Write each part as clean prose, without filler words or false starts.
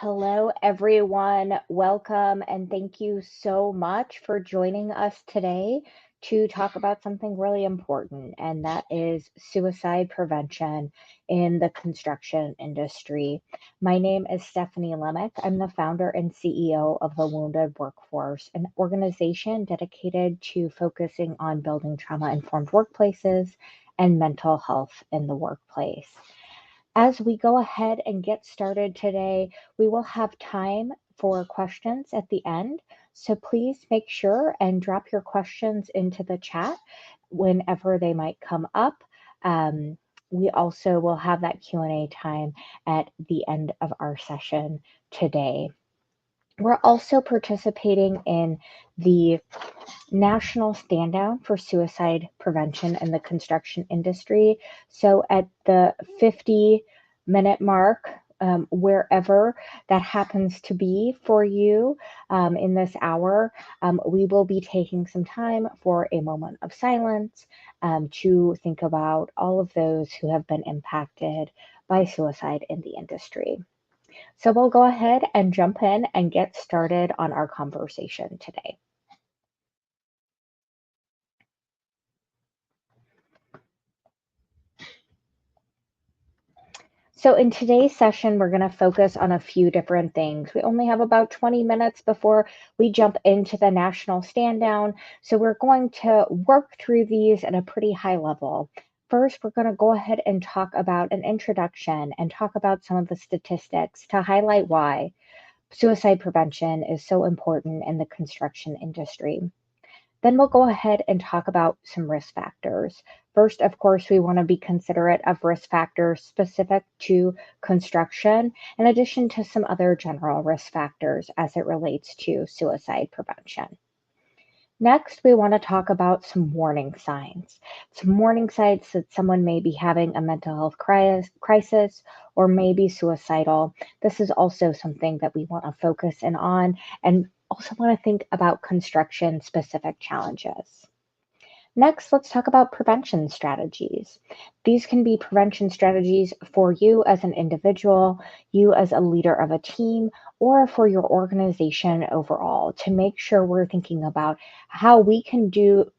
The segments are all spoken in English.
Hello, everyone. Welcome, and thank you so much for joining us today to talk about something really important, and that is suicide prevention in the construction industry. My name is Stephanie Lemick. I'm the founder and CEO of the Wounded Workforce, an organization dedicated to focusing on building trauma informed workplaces and mental health in the workplace. As we go ahead and get started today, we will have time for questions at the end. So please make sure and drop your questions into the chat whenever they might come up. Um, we also will have that Q&A time at the end of our session today. We're also participating in the National Stand Down for Suicide Prevention in the construction industry. So at the 50-minute mark, wherever that happens to be for you in this hour, we will be taking some time for a moment of silence to think about all of those who have been impacted by suicide in the industry. So we'll go ahead and jump in and get started on our conversation today. So in today's session, we're going to focus on a few different things. We only have about 20 minutes before we jump into the national stand down. So we're going to work through these at a pretty high level. First, we're going to go ahead and talk about an introduction and talk about some of the statistics to highlight why suicide prevention is so important in the construction industry. Then we'll go ahead and talk about some risk factors. First, of course, we want to be considerate of risk factors specific to construction, in addition to some other general risk factors as it relates to suicide prevention. Next, we want to talk about some warning signs. Some warning signs that someone may be having a mental health crisis or may be suicidal. This is also something that we want to focus in on and also want to think about construction specific challenges. Next, let's talk about prevention strategies. These can be prevention strategies for you as an individual, you as a leader of a team, or for your organization overall to make sure we're thinking about how we can do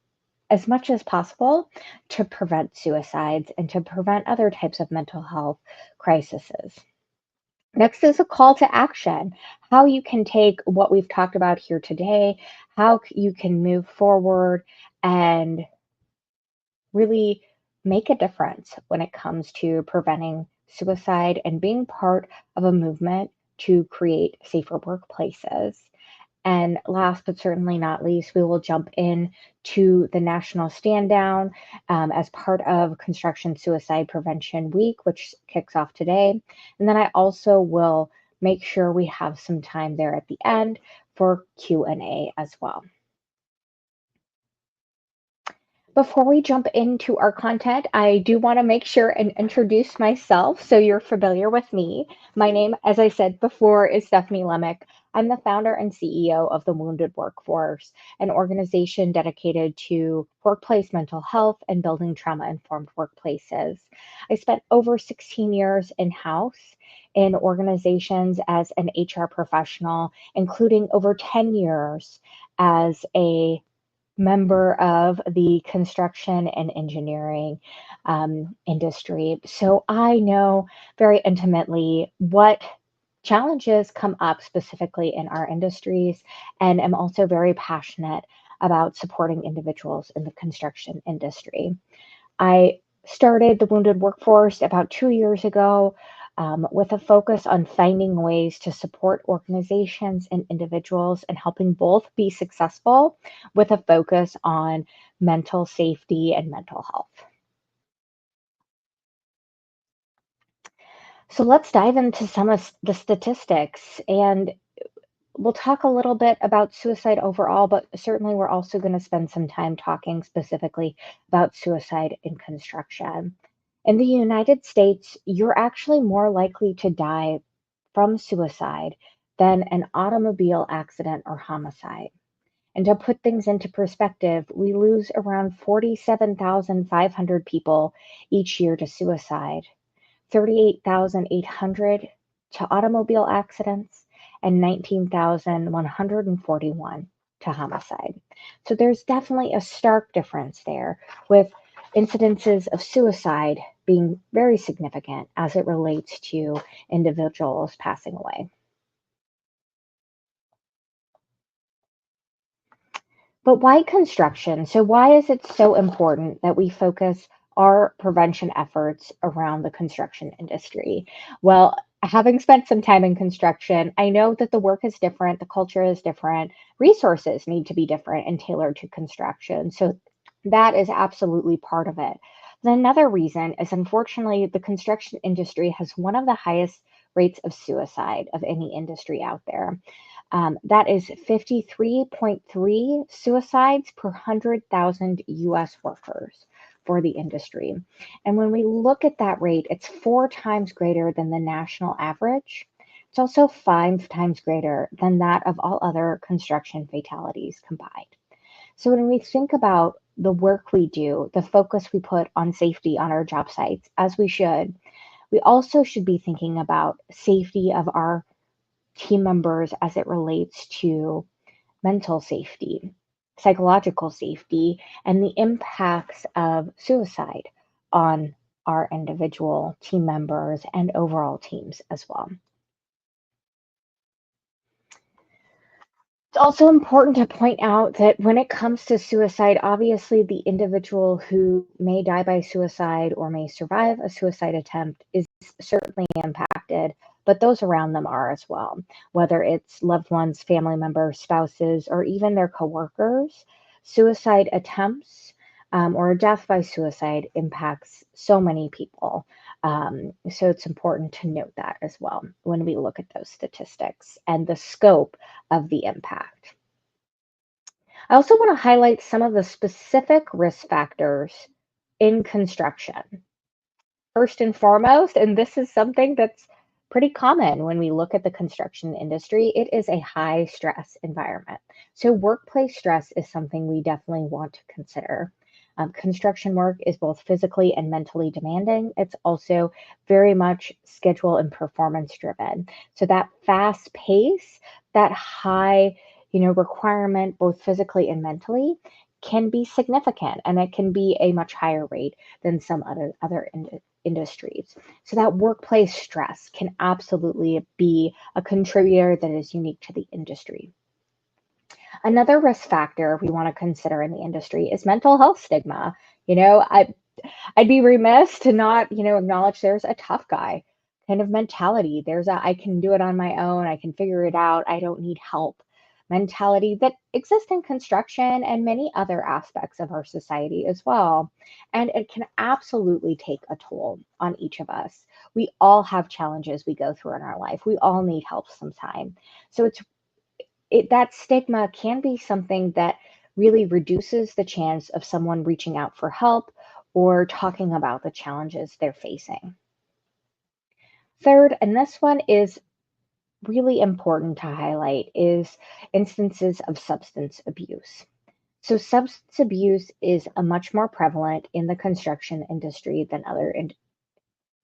as much as possible to prevent suicides and to prevent other types of mental health crises. Next is a call to action, how you can take what we've talked about here today, how you can move forward and really make a difference when it comes to preventing suicide and being part of a movement to create safer workplaces. And last but certainly not least, we will jump in to the National Stand Down as part of Construction Suicide Prevention Week, which kicks off today. And then I also will make sure we have some time there at the end for Q&A as well. Before we jump into our content, I do want to make sure and introduce myself so you're familiar with me. My name, as I said before, is Stephanie Lemick. I'm the founder and CEO of the Wounded Workforce, an organization dedicated to workplace mental health and building trauma informed workplaces. I spent over 16 years in house in organizations as an HR professional, including over 10 years as a member of the construction and engineering industry. So I know very intimately what challenges come up specifically in our industries, and am also very passionate about supporting individuals in the construction industry. I started the Wounded Workforce about 2 years ago with a focus on finding ways to support organizations and individuals and helping both be successful with a focus on mental safety and mental health. So let's dive into some of the statistics, and we'll talk a little bit about suicide overall, but certainly we're also going to spend some time talking specifically about suicide in construction. In the United States, you're actually more likely to die from suicide than an automobile accident or homicide. And to put things into perspective, we lose around 47,500 people each year to suicide, 38,800 to automobile accidents and 19,141 to homicide. So there's definitely a stark difference there, with incidences of suicide being very significant as it relates to individuals passing away. But why construction? So, why is it so important that we focus our prevention efforts around the construction industry? Well, having spent some time in construction, I know that the work is different, the culture is different, resources need to be different and tailored to construction. So, that is absolutely part of it. Then another reason is, unfortunately, the construction industry has one of the highest rates of suicide of any industry out there. That is 53.3 suicides per 100,000 US workers for the industry. And when we look at that rate, it's 4 times greater than the national average. It's also 5 times greater than that of all other construction fatalities combined. So when we think about the work we do, the focus we put on safety on our job sites, as we should, we also should be thinking about safety of our team members as it relates to mental safety, psychological safety, and the impacts of suicide on our individual team members and overall teams as well. It's also important to point out that when it comes to suicide, obviously the individual who may die by suicide or may survive a suicide attempt is certainly impacted, but those around them are as well, whether it's loved ones, family members, spouses, or even their coworkers. Suicide attempts or death by suicide impacts so many people. So it's important to note that as well when we look at those statistics and the scope of the impact. I also want to highlight some of the specific risk factors in construction. First and foremost, and this is something that's pretty common when we look at the construction industry, it is a high stress environment. So, workplace stress is something we definitely want to consider. Construction work is both physically and mentally demanding. It's also very much schedule and performance driven. So, that fast pace, that high requirement, both physically and mentally, can be significant, and it can be a much higher rate than some other industries. So that workplace stress can absolutely be a contributor that is unique to the industry. Another risk factor we want to consider in the industry is mental health stigma. You know, I'd be remiss to not, acknowledge there's a tough guy kind of mentality. There's a I can do it on my own, I can figure it out, I don't need help mentality that exists in construction and many other aspects of our society as well. And it can absolutely take a toll on each of us. We all have challenges we go through in our life. We all need help sometime. So that stigma can be something that really reduces the chance of someone reaching out for help or talking about the challenges they're facing. Third, and this one is really important to highlight, is instances of substance abuse. So, substance abuse is a much more prevalent in the construction industry than other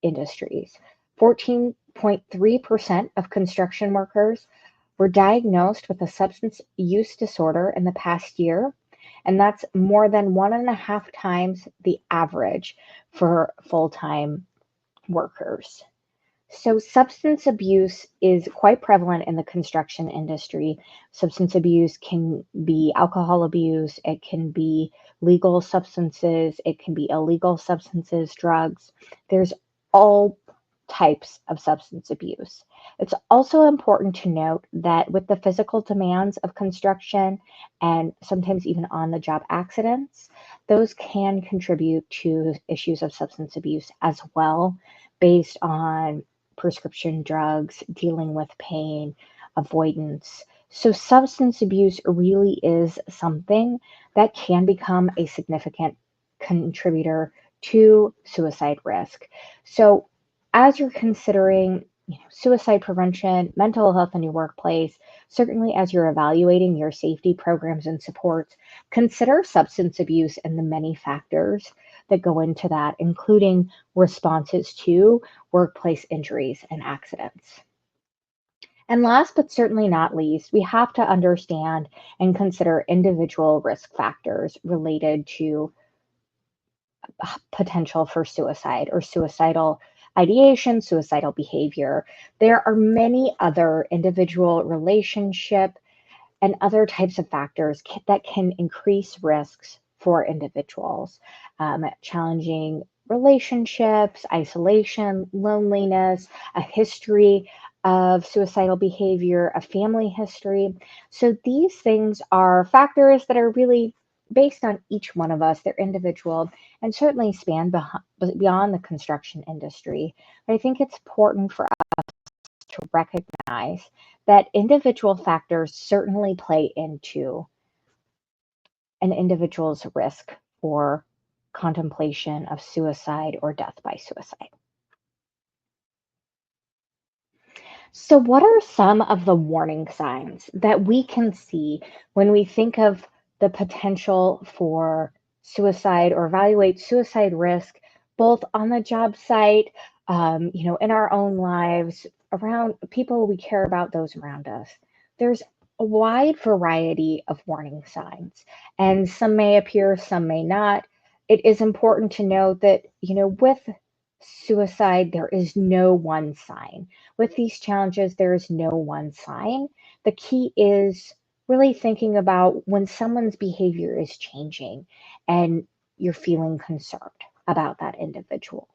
industries. 14.3% of construction workers were diagnosed with a substance use disorder in the past year, and that's more than 1.5 times the average for full time workers. So, substance abuse is quite prevalent in the construction industry. Substance abuse can be alcohol abuse, it can be legal substances, it can be illegal substances, drugs. There's all types of substance abuse. It's also important to note that with the physical demands of construction and sometimes even on the job accidents, those can contribute to issues of substance abuse as well, based on prescription drugs, dealing with pain, avoidance. So, substance abuse really is something that can become a significant contributor to suicide risk. So, as you're considering suicide prevention, mental health in your workplace, certainly as you're evaluating your safety programs and supports, consider substance abuse and the many factors that go into that, including responses to workplace injuries and accidents. And last but certainly not least, we have to understand and consider individual risk factors related to potential for suicide or suicidal ideation, suicidal behavior. There are many other individual relationship and other types of factors that can increase risks for individuals. Challenging relationships, isolation, loneliness, a history of suicidal behavior, a family history. So these things are factors that are really based on each one of us, they're individual, and certainly span beyond the construction industry. But I think it's important for to recognize that individual factors certainly play into an individual's risk for contemplation of suicide or death by suicide. So, what are some of the warning signs that we can see when we think of the potential for suicide or evaluate suicide risk, both on the job site, in our own lives, around people we care about, those around us? There's a wide variety of warning signs, and some may appear, some may not. It is important to note that, with suicide, there is no one sign. With these challenges, there is no one sign. The key is really thinking about when someone's behavior is changing and you're feeling concerned about that individual.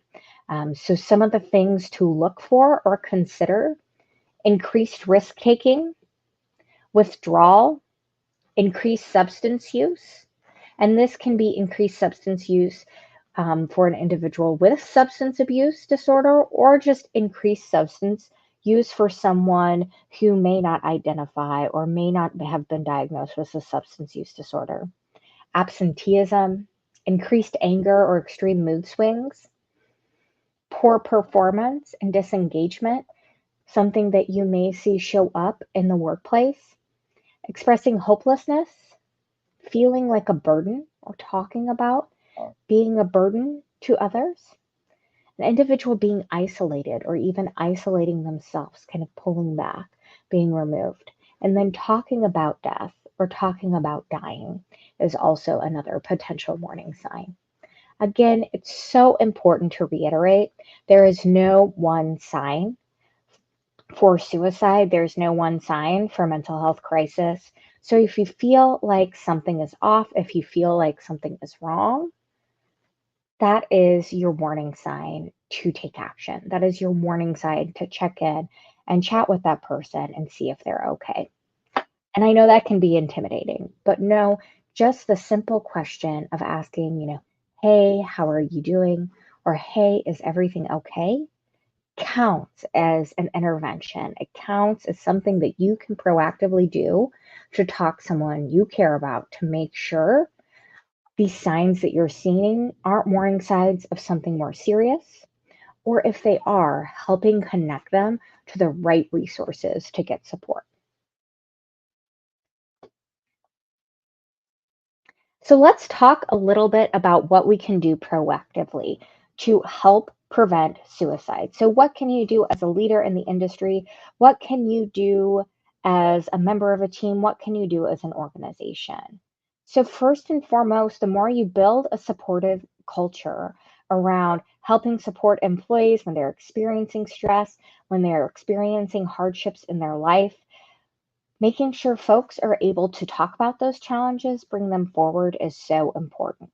So, some of the things to look for or consider: increased risk taking, withdrawal, increased substance use. And this can be increased substance use for an individual with substance abuse disorder, or just increased substance use for someone who may not identify or may not have been diagnosed with a substance use disorder. Absenteeism, increased anger or extreme mood swings, poor performance and disengagement, something that you may see show up in the workplace, expressing hopelessness, feeling like a burden or talking about being a burden to others, an individual being isolated or even isolating themselves, kind of pulling back, being removed, and then talking about death or talking about dying is also another potential warning sign. Again, it's so important to reiterate there is no one sign for suicide, there's no one sign for mental health crisis. So if you feel like something is off, if you feel like something is wrong, that is your warning sign to take action. That is your warning sign to check in and chat with that person and see if they're okay. And I know that can be intimidating, but no, just the simple question of asking, hey, how are you doing? Or hey, is everything okay? Counts as an intervention. It counts as something that you can proactively do to talk someone you care about to make sure these signs that you're seeing aren't warning signs of something more serious, or if they are, helping connect them to the right resources to get support. So let's talk a little bit about what we can do proactively to help prevent suicide. So, what can you do as a leader in the industry? What can you do as a member of a team? What can you do as an organization? So, first and foremost, the more you build a supportive culture around helping support employees when they're experiencing stress, when they're experiencing hardships in their life, making sure folks are able to talk about those challenges, bring them forward is so important.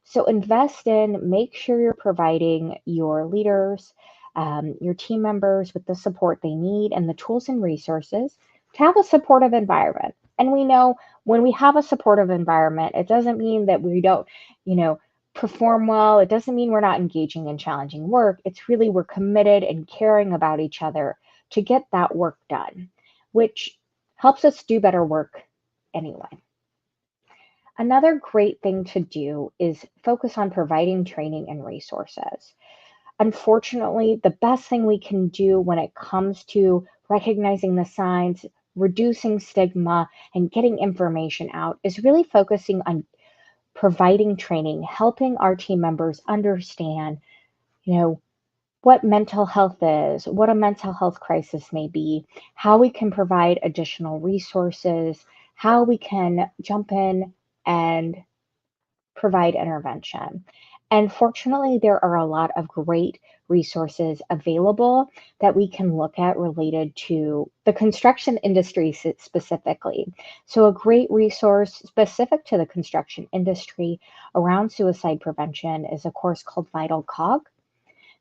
So invest in, make sure you're providing your leaders, your team members with the support they need and the tools and resources to have a supportive environment. And we know when we have a supportive environment, it doesn't mean that we don't, you know, perform well. It doesn't mean we're not engaging in challenging work. It's really we're committed and caring about each other to get that work done, which helps us do better work anyway. Another great thing to do is focus on providing training and resources. Unfortunately, the best thing we can do when it comes to recognizing the signs, reducing stigma, and getting information out is really focusing on providing training, helping our team members understand, you know, what mental health is, what a mental health crisis may be, how we can provide additional resources, how we can jump in and provide intervention. And fortunately, there are a lot of great resources available that we can look at related to the construction industry specifically. So, a great resource specific to the construction industry around suicide prevention is a course called Vital Cog.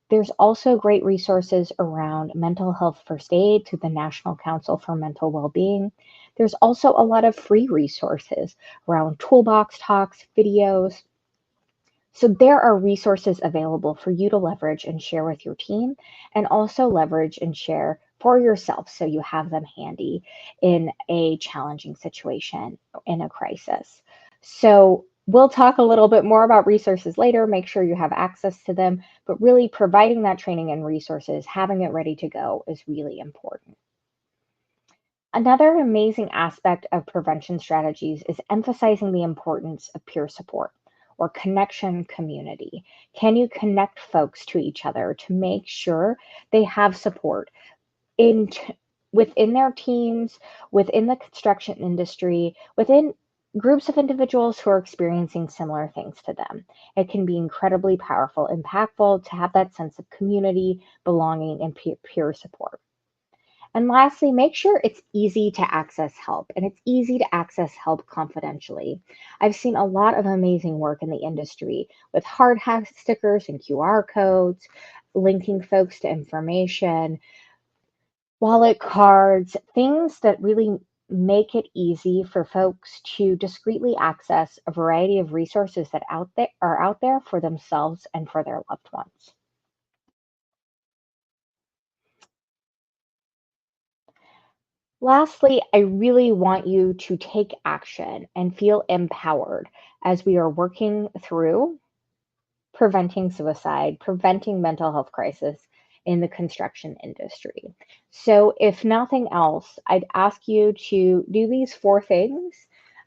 There's also great resources around mental health first aid through the National Council for Mental Wellbeing. There's also a lot of free resources around toolbox talks, videos, so there are resources available for you to leverage and share with your team, and also leverage and share for yourself so you have them handy in a challenging situation, in a crisis. So we'll talk a little bit more about resources later, make sure you have access to them, but really providing that training and resources, having it ready to go is really important. Another amazing aspect of prevention strategies is emphasizing the importance of peer support or connection community. Can you connect folks to each other to make sure they have support in within their teams, within the construction industry, within groups of individuals who are experiencing similar things to them? It can be incredibly powerful, impactful to have that sense of community, belonging, and peer support. And lastly, make sure it's easy to access help and it's easy to access help confidentially. I've seen a lot of amazing work in the industry with hard hat stickers and QR codes, linking folks to information, wallet cards, things that really make it easy for folks to discreetly access a variety of resources that are out there for themselves and for their loved ones. Lastly, I really want you to take action and feel empowered as we are working through preventing suicide, preventing mental health crisis in the construction industry. So, if nothing else, I'd ask you to do these four things,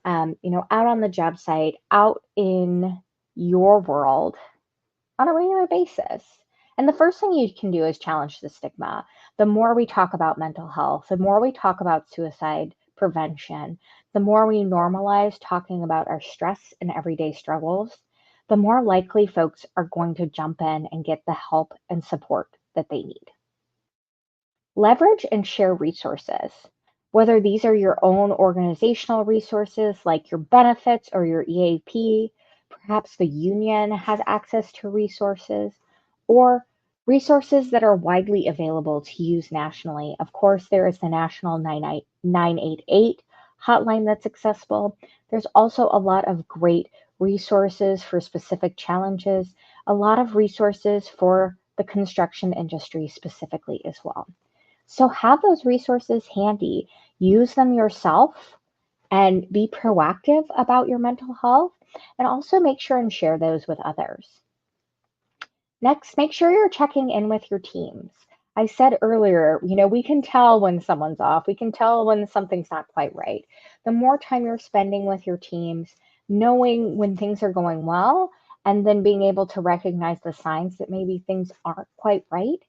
out on the job site, out in your world, on a regular basis. And the first thing you can do is challenge the stigma. The more we talk about mental health, the more we talk about suicide prevention, the more we normalize talking about our stress and everyday struggles, the more likely folks are going to jump in and get the help and support that they need. Leverage and share resources, whether these are your own organizational resources like your benefits or your EAP, perhaps the union has access to resources, or resources that are widely available to use nationally. Of course, there is the National 988 hotline that's accessible. There's also a lot of great resources for specific challenges, a lot of resources for the construction industry specifically as well. So have those resources handy. Use them yourself and be proactive about your mental health, and also make sure and share those with others. Next, make sure you're checking in with your teams. I said earlier, we can tell when someone's off, we can tell when something's not quite right. The more time you're spending with your teams, knowing when things are going well, and then being able to recognize the signs that maybe things aren't quite right,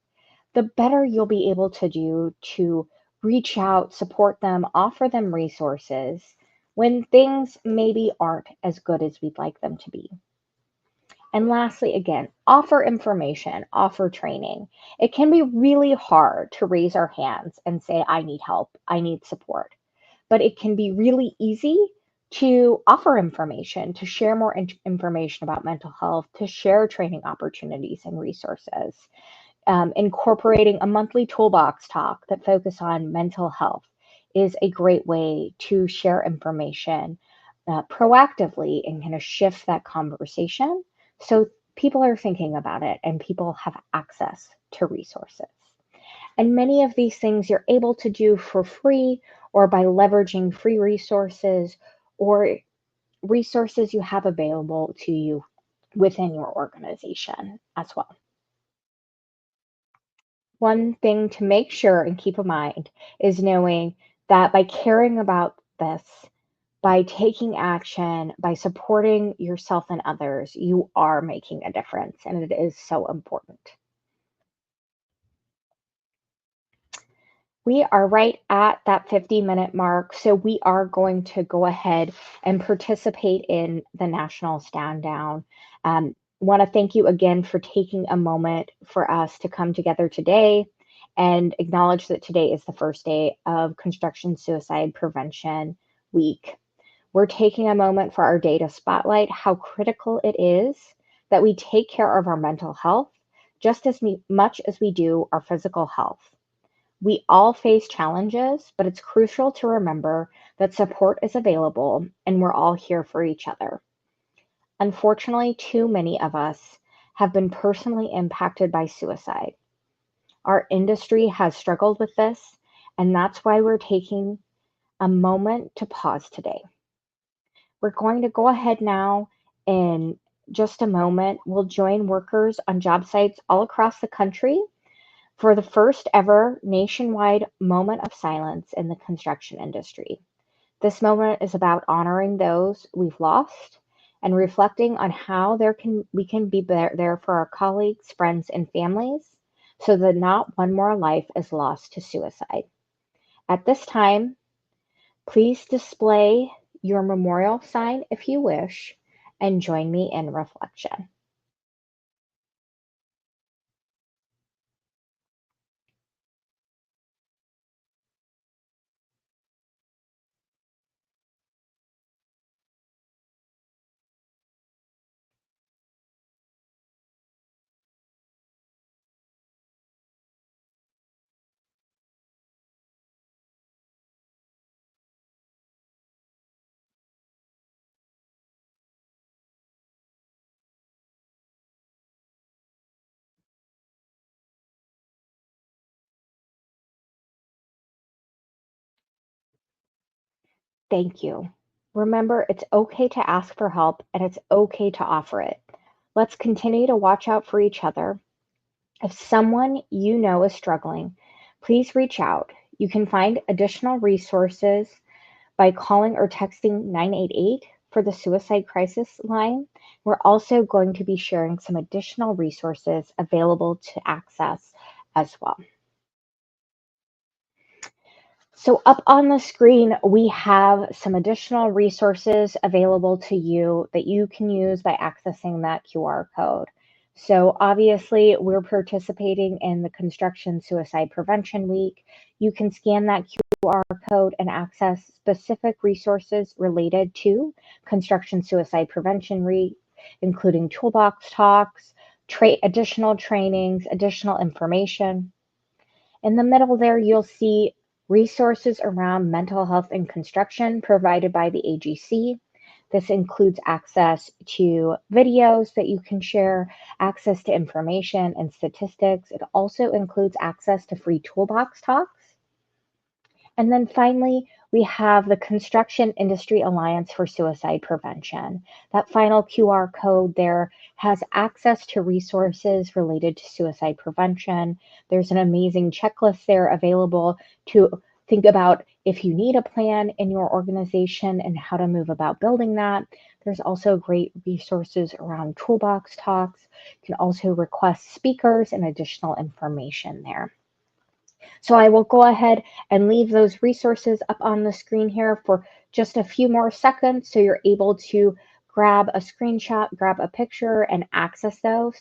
the better you'll be able to do to reach out, support them, offer them resources when things maybe aren't as good as we'd like them to be. And lastly, again, offer information, offer training. It can be really hard to raise our hands and say, I need help, I need support. But it can be really easy to offer information, to share more information about mental health, to share training opportunities and resources. Incorporating a monthly toolbox talk that focus on mental health is a great way to share information proactively and kind of shift that conversation so people are thinking about it and people have access to resources. And many of these things you're able to do for free or by leveraging free resources or resources you have available to you within your organization as well. One thing to make sure and keep in mind is knowing that by caring about this, by taking action, by supporting yourself and others, you are making a difference, and it is so important. We are right at that 50-minute mark, so we are going to go ahead and participate in the national stand down. Want to thank you again for taking a moment for us to come together today and acknowledge that today is the first day of Construction Suicide Prevention Week. We're taking a moment for our day to spotlight how critical it is that we take care of our mental health just as much as we do our physical health. We all face challenges, but it's crucial to remember that support is available and we're all here for each other. Unfortunately, too many of us have been personally impacted by suicide. Our industry has struggled with this, and that's why we're taking a moment to pause today. We're going to go ahead now in just a moment. We'll join workers on job sites all across the country for the first ever nationwide moment of silence in the construction industry. This moment is about honoring those we've lost and reflecting on how we can be there for our colleagues, friends, and families so that not one more life is lost to suicide. At this time, please display your memorial sign if you wish and join me in reflection. Thank you. Remember, it's okay to ask for help and it's okay to offer it. Let's continue to watch out for each other. If someone you know is struggling, please reach out. You can find additional resources by calling or texting 988 for the suicide crisis line. We're also going to be sharing some additional resources available to access as well. So up on the screen, we have some additional resources available to you that you can use by accessing that QR code. So obviously, we're participating in the Construction Suicide Prevention Week. You can scan that QR code and access specific resources related to Construction Suicide Prevention Week, including toolbox talks, additional trainings, additional information. In the middle there, you'll see resources around mental health in construction provided by the AGC. This includes access to videos that you can share, access to information and statistics. It also includes access to free toolbox talks. And then finally, we have the Construction Industry Alliance for Suicide Prevention. That final QR code there has access to resources related to suicide prevention. There's an amazing checklist there available to think about if you need a plan in your organization and how to move about building that. There's also great resources around toolbox talks. You can also request speakers and additional information there. So I will go ahead and leave those resources up on the screen here for just a few more seconds so you're able to grab a screenshot, grab a picture, and access those.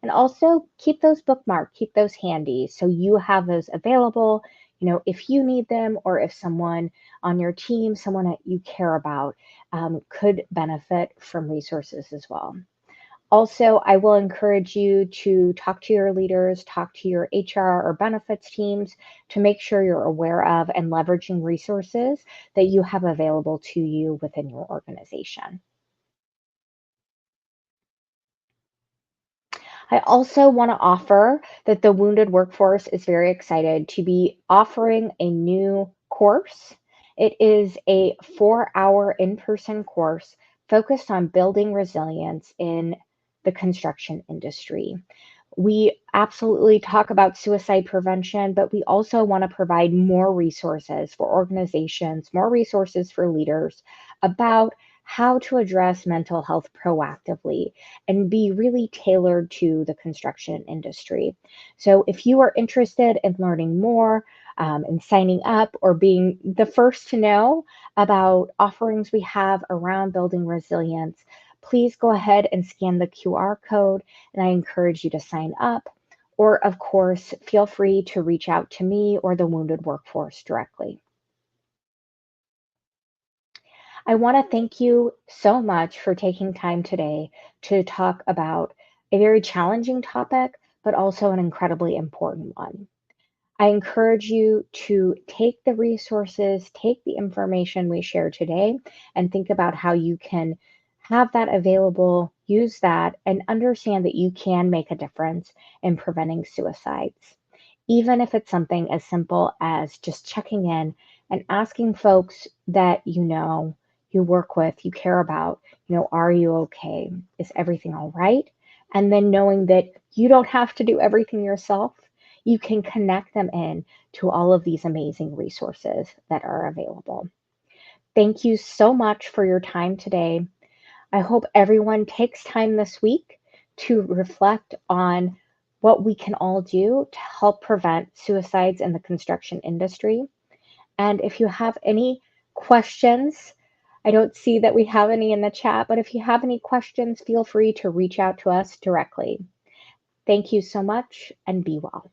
And also keep those bookmarked, keep those handy so you have those available, if you need them or if someone on your team, someone that you care about, could benefit from resources as well. Also, I will encourage you to talk to your leaders, talk to your HR or benefits teams to make sure you're aware of and leveraging resources that you have available to you within your organization. I also want to offer that the Wounded Workforce is very excited to be offering a new course. It is a 4-hour in person course focused on building resilience in the construction industry. We absolutely talk about suicide prevention, but we also want to provide more resources for organizations, more resources for leaders about how to address mental health proactively and be really tailored to the construction industry. So, if you are interested in learning more and signing up or being the first to know about offerings we have around building resilience, please go ahead and scan the QR code, and I encourage you to sign up. Or, of course, feel free to reach out to me or the Wounded Workforce directly. I want to thank you so much for taking time today to talk about a very challenging topic, but also an incredibly important one. I encourage you to take the resources, take the information we share today, and think about how you can have that available, use that, and understand that you can make a difference in preventing suicides. Even if it's something as simple as just checking in and asking folks that you work with, you care about, are you okay? Is everything all right? And then knowing that you don't have to do everything yourself, you can connect them in to all of these amazing resources that are available. Thank you so much for your time today. I hope everyone takes time this week to reflect on what we can all do to help prevent suicides in the construction industry. And if you have any questions, I don't see that we have any in the chat, but if you have any questions, feel free to reach out to us directly. Thank you so much and be well.